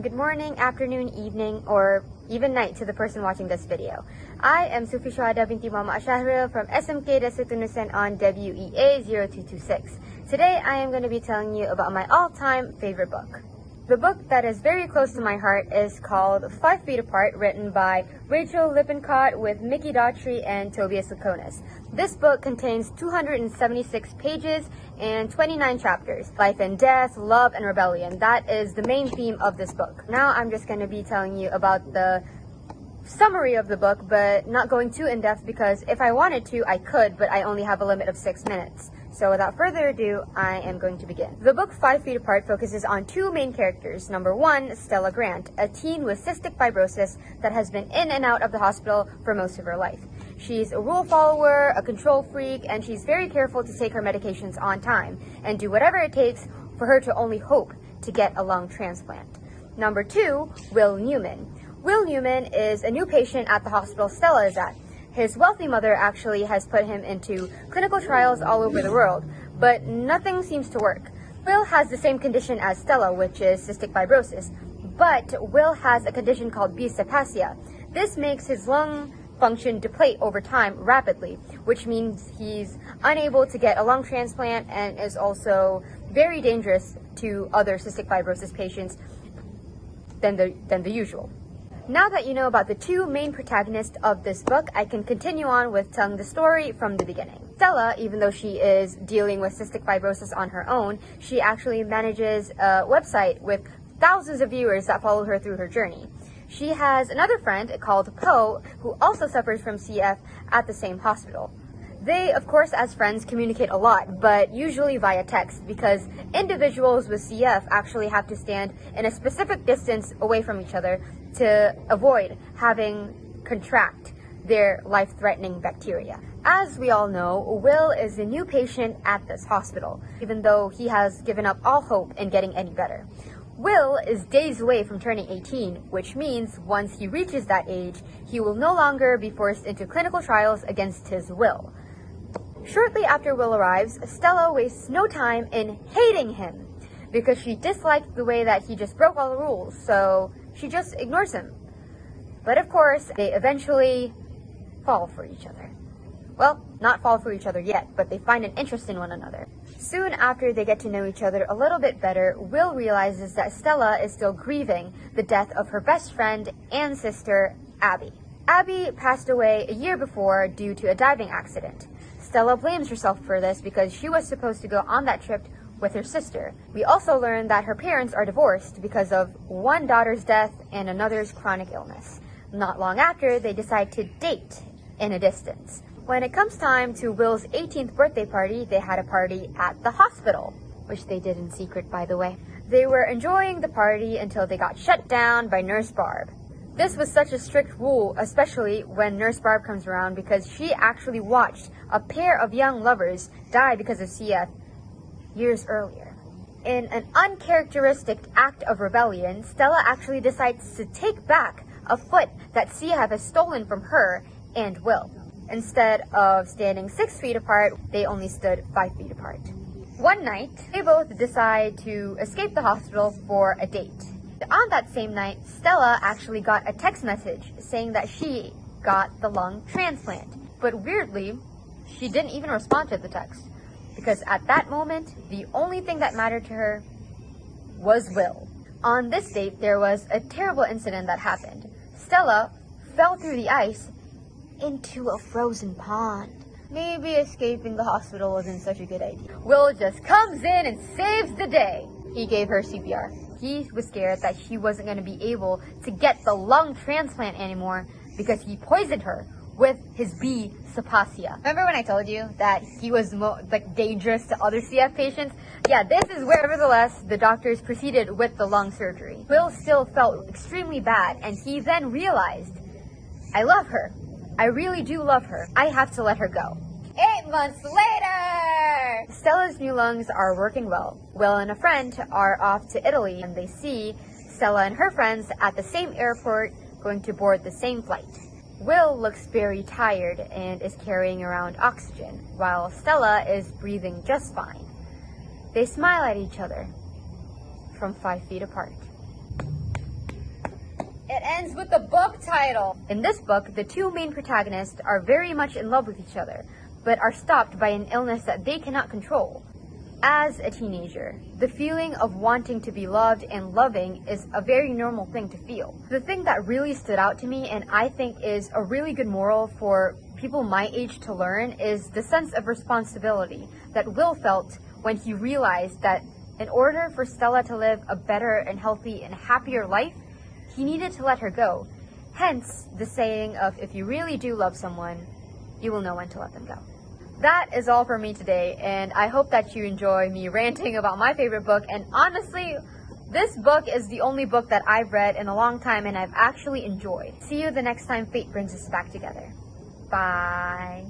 good morning, afternoon, evening, or even night to the person watching this video. I am Sufi Shuhada binti Mama Ashahril from SMK Dasatunusan on WEA 0226. Today I am going to be telling you about my all-time favorite book. The book that is very close to my heart is called 5 Feet Apart, written by Rachel Lippincott with Mickey Daughtry and Tobias Laconis. This book contains 276 pages and 29 chapters. Life and death, love and rebellion. That is the main theme of this book. Now I'm just going to be telling you about the summary of the book, but not going too in-depth because if I wanted to, I could, but I only have a limit of 6 minutes. So without further ado, I am going to begin. The book 5 Feet Apart focuses on 2 main characters. Number 1, Stella Grant, a teen with cystic fibrosis that has been in and out of the hospital for most of her life. She's a rule follower, a control freak, and she's very careful to take her medications on time and do whatever it takes for her to only hope to get a lung transplant. Number 2, Will Newman. Will Newman is a new patient at the hospital Stella is at. His wealthy mother actually has put him into clinical trials all over the world, but nothing seems to work. Will has the same condition as Stella, which is cystic fibrosis, but Will has a condition called bisapasia. This makes his lung function deplete over time rapidly, which means he's unable to get a lung transplant and is also very dangerous to other cystic fibrosis patients than the usual. Now that you know about the 2 main protagonists of this book, I can continue on with telling the story from the beginning. Stella, even though she is dealing with cystic fibrosis on her own, she actually manages a website with thousands of viewers that follow her through her journey. She has another friend called Poe who also suffers from CF at the same hospital. They, of course, as friends, communicate a lot, but usually via text because individuals with CF actually have to stand in a specific distance away from each other to avoid having contract their life-threatening bacteria. As we all know, Will is a new patient at this hospital, even though he has given up all hope in getting any better. Will is days away from turning 18, which means once he reaches that age, he will no longer be forced into clinical trials against his will. Shortly after Will arrives, Stella wastes no time in hating him because she disliked the way that he just broke all the rules, so she just ignores him. But of course, they eventually fall for each other. Well, not fall for each other yet, but they find an interest in one another. Soon after they get to know each other a little bit better, Will realizes that Stella is still grieving the death of her best friend and sister, Abby. Abby passed away a year before due to a diving accident. Stella blames herself for this because she was supposed to go on that trip with her sister. We also learn that her parents are divorced because of one daughter's death and another's chronic illness. Not long after, they decide to date in a distance. When it comes time to Will's 18th birthday party, they had a party at the hospital, which they did in secret, by the way. They were enjoying the party until they got shut down by Nurse Barb. This was such a strict rule, especially when Nurse Barb comes around, because she actually watched a pair of young lovers die because of CF years earlier. In an uncharacteristic act of rebellion, Stella actually decides to take back a foot that CF has stolen from her and Will. Instead of standing 6 feet apart, they only stood 5 feet apart. One night, they both decide to escape the hospital for a date. On that same night, Stella actually got a text message saying that she got the lung transplant. But weirdly, she didn't even respond to the text because at that moment, the only thing that mattered to her was Will. On this date, there was a terrible incident that happened. Stella fell through the ice into a frozen pond. Maybe escaping the hospital wasn't such a good idea. Will just comes in and saves the day. He gave her CPR. He was scared that she wasn't going to be able to get the lung transplant anymore because he poisoned her with his bisapasia. Remember when I told you that he was dangerous to other CF patients? Yeah, this is where, nevertheless, the doctors proceeded with the lung surgery. Will still felt extremely bad, and he then realized, I love her. I really do love her. I have to let her go. 8 months later! Stella's new lungs are working well. Will and a friend are off to Italy, and they see Stella and her friends at the same airport going to board the same flight. Will looks very tired and is carrying around oxygen, while Stella is breathing just fine. They smile at each other from 5 feet apart. ends with the book title. In this book, the two main protagonists are very much in love with each other, but are stopped by an illness that they cannot control. As a teenager, the feeling of wanting to be loved and loving is a very normal thing to feel. The thing that really stood out to me, and I think is a really good moral for people my age to learn, is the sense of responsibility that Will felt when he realized that in order for Stella to live a better and healthy and happier life, he needed to let her go. Hence, the saying of, if you really do love someone, you will know when to let them go. That is all for me today, and I hope that you enjoy me ranting about my favorite book. And honestly, this book is the only book that I've read in a long time and I've actually enjoyed. See you the next time fate brings us back together. Bye.